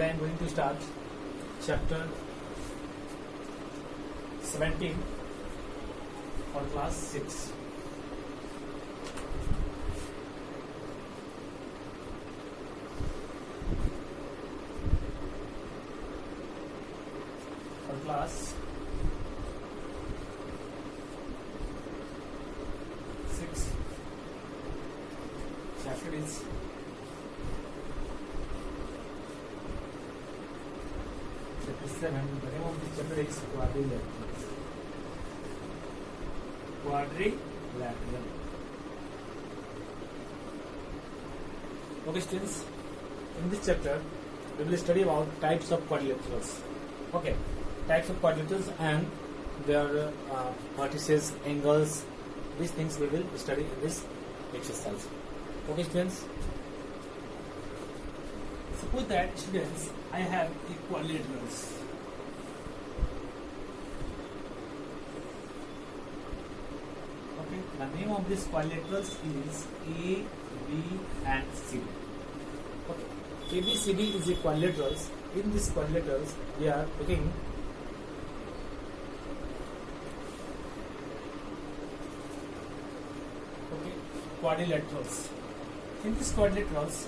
I am going to start chapter 17 for class 6. For class 6, chapter is chapter 7. The name of this chapter is quadrilaterals. Quadrilateral. Okay, students. In this chapter, we will study about types of quadrilaterals. Okay, types of quadrilaterals and their vertices, angles. These things we will study in this exercise. Okay, students. Suppose that, students, I have equilaterals. Okay, the name of these equilaterals is A, B, and C. Okay, A, B, C, D is equilaterals. In these equilaterals, we are looking quadrilaterals. In these quadrilaterals,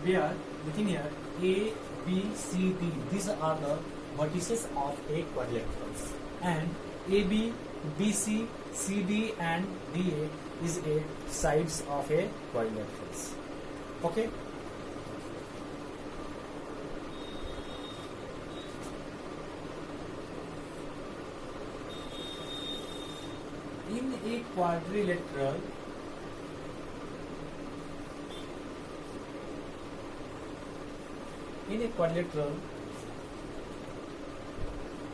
we are looking here A, B, C, D. These are the vertices of a quadrilaterals. And AB, BC, CD, and DA is a sides of a quadrilaterals. Okay. In a quadrilateral,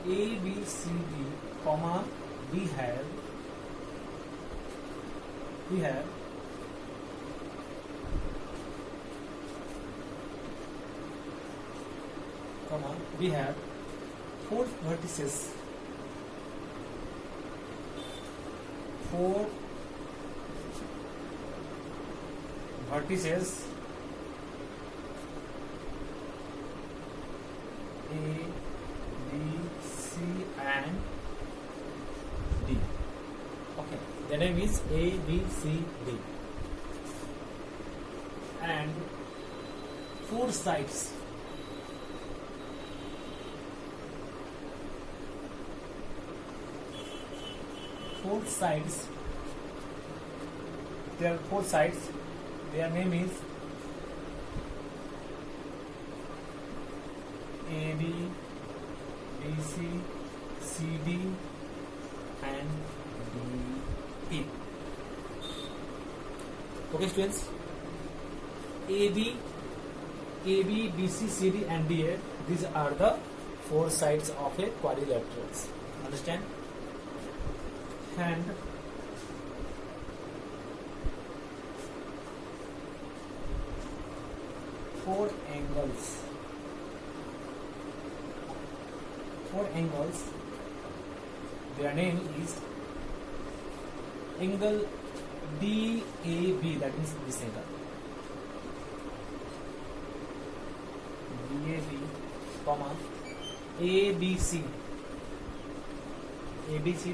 A, B, C, D, comma, we have four vertices, A, B, C, and D. Okay, the name is A, B, C, D, and four sides. There are four sides. Their name is AB, BC, CD, and DE. Okay, students. AB, BC, CD, and DA. These are the four sides of a quadrilaterals. Understand? And four angles, their name is angle DAB, that is this angle DAB, comma ABC,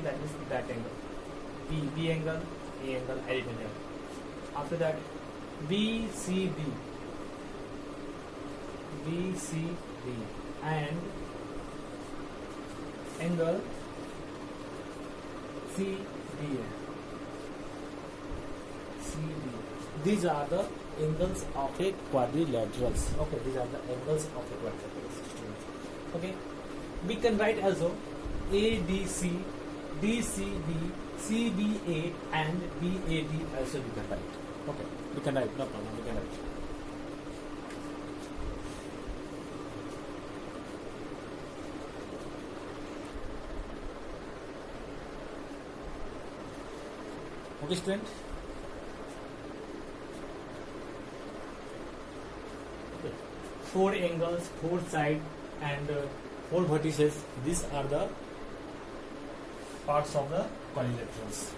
that is that angle, B angle, A angle, I angle. After that, BCD, and angle CDA. These are the angles of a quadrilaterals. Okay, these are the angles of a quadrilaterals. Okay, we can write also ADC, DCB, CBA, and BAD also we can write. Okay, we can write, no problem, we can write. Okay, student. Okay. Four angles, four sides, and four vertices. These are the parts of the quadrilaterals.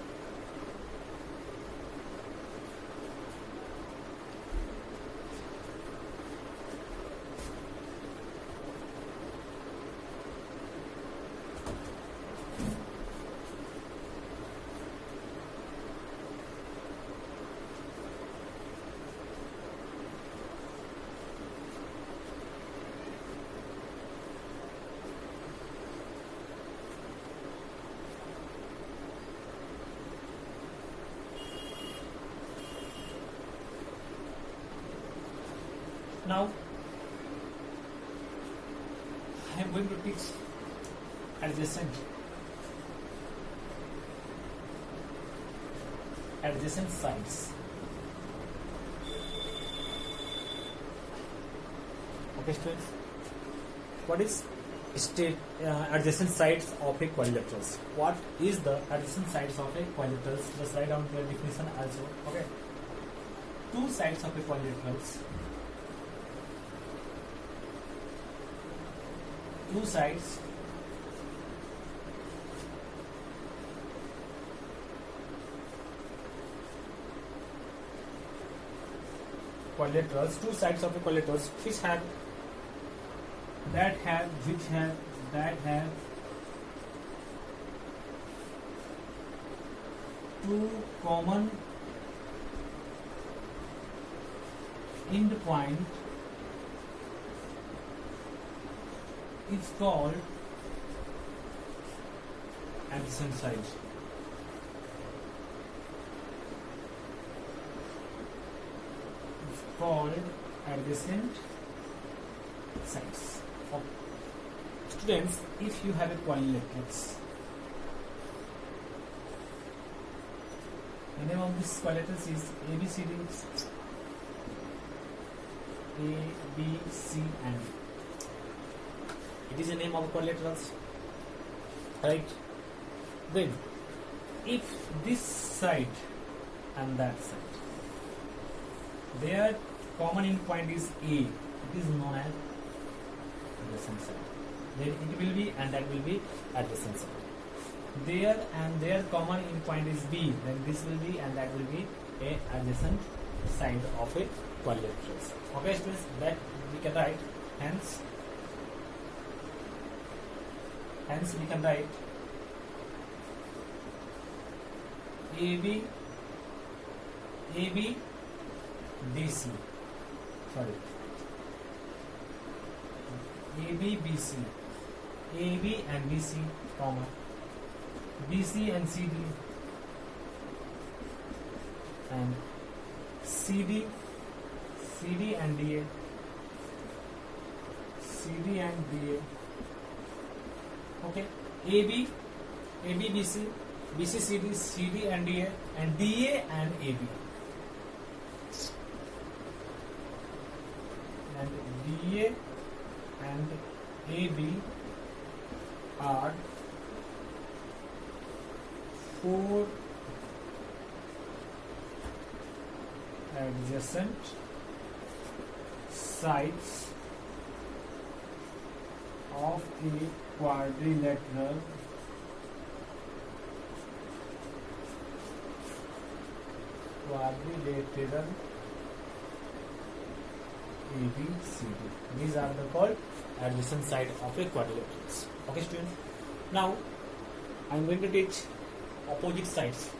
Now I am going to teach adjacent sides. Okay, students. What is adjacent sides of a quadrilaterals? What is the adjacent sides of a quadrilaterals? Just write down the definition also. Okay. Two sides of a quadrilaterals. Two sides quadrilaterals. Two sides of a quadrilaterals which have two common end point is called adjacent sides. It's called adjacent sides. Okay. Students, if you have a quadrilaterals, the name of this quadrilaterals is ABCD, A, B, C, and D. It is the name of quadrilaterals, right? Then, if this side and that side, their common end point is A, it is known as adjacent side. Then it will be, and that will be adjacent side. There and their common end point is B, then this will be, and that will be a adjacent side of a quadrilaterals. Okay, students, that we can write. Hence we can write AB BC. Sorry. AB BC. AB and BC, comma. BC and CD. And CD and DA. CD and DA. Okay. AB BC, BC CD, CD and DA, and DA and AB. And DA and AB are four adjacent sides of a quadrilateral ABCD. These are the called adjacent side of a quadrilaterals. Okay, students. Now I am going to teach opposite sides.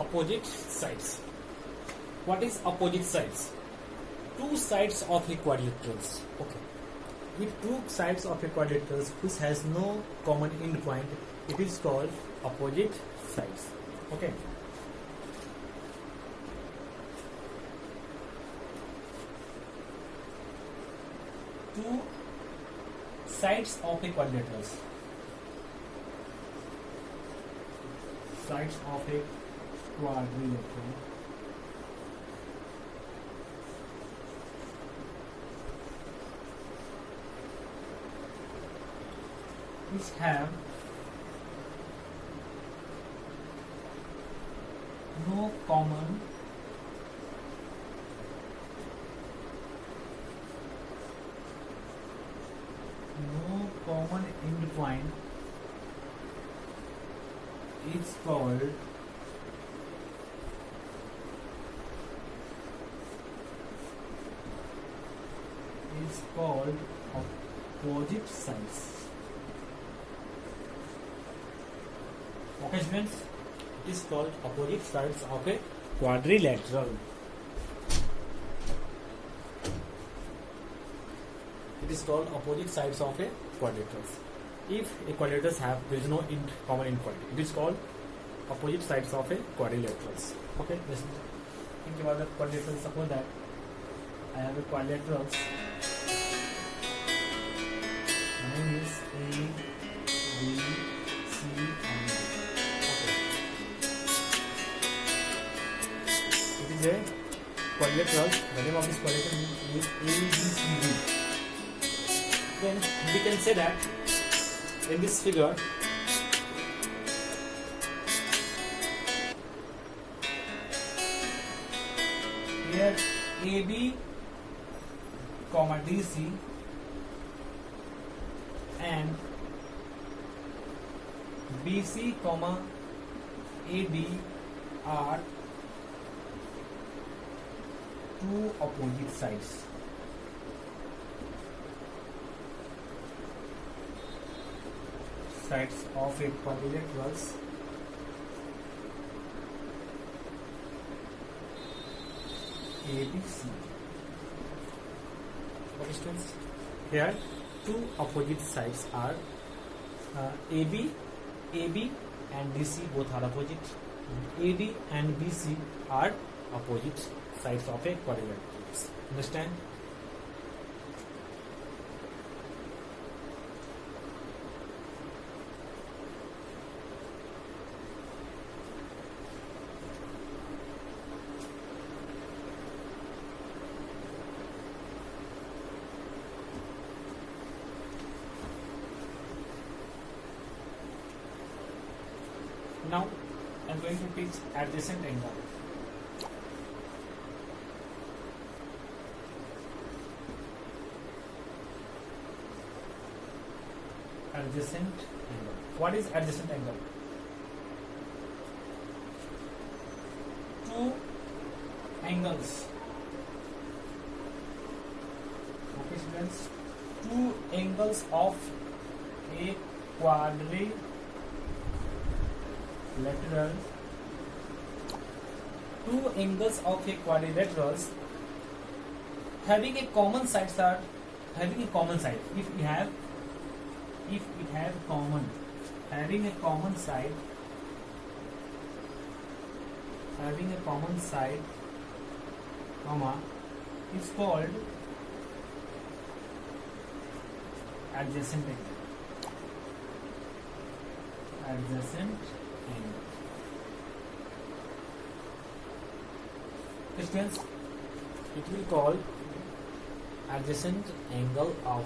Opposite sides. What is opposite sides? Two sides of a quadrilaterals. Okay. With two sides of a quadrilaterals which has no common end point, it is called opposite sides. Okay. Two sides of a quadrilaterals. Sides of a quadrilateral which have no common end point is called is called opposite sides. Okay, students, it is called opposite sides of a quadrilateral. It is called opposite sides of a quadrilateral. If a quadrilaterals have, there is no common inequality. It is called opposite sides of a quadrilaterals. Okay, let's think about the quadrilaterals. Suppose that I have a quadrilaterals. Name is A, B, C, and D. Okay. It is a quadrilateral. The name of this quadrilateral is A, B, C, D. Then we can say that in this figure, here AB, DC and BC, AD are two opposite sides. Sides of a quadrilaterals ABC. Okay, students, here two opposite sides are AB and DC both are opposite. AD and BC are opposite sides of a quadrilateral. Understand? Now I am going to teach adjacent angle. Adjacent angle. What is adjacent angle? Two angles. Okay, students. Two angles of a quadrilateral. Two angles of a quadrilaterals having a common sides are having a common side. If it have common, having a common side, comma, is called adjacent angle. Adjacent angle. Students, it will call adjacent angle of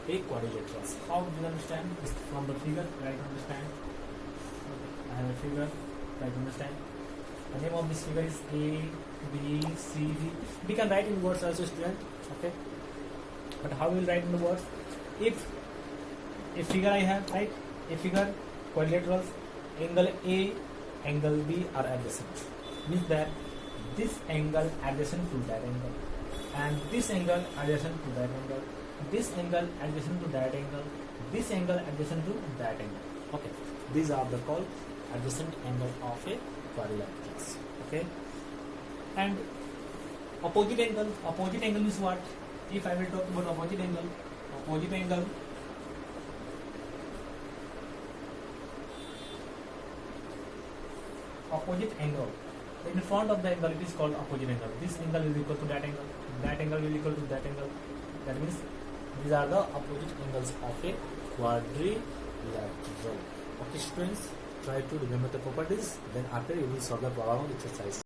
a quadrilaterals. How do you understand? This from the figure, try to understand. I have a figure, try to understand. The name of this figure is A, B, C, D. We can write in words also, student. Okay. But how we will write in the words? If a figure I have, right? A figure, quadrilaterals, angle A, angle B are adjacent. Means that this angle adjacent to that angle, and this angle adjacent to that angle, this angle adjacent to that angle, this angle adjacent to that angle. Okay, these are the called adjacent angle of a quadrilaterals. Okay, and opposite angle is what? If I will talk about opposite angle, in front of the angle it is called opposite angle. This angle is equal to that angle will equal to that angle. That means these are the opposite angles of a quadrilateral. Okay, students, try to remember the properties. Then after you will solve the problem exercise.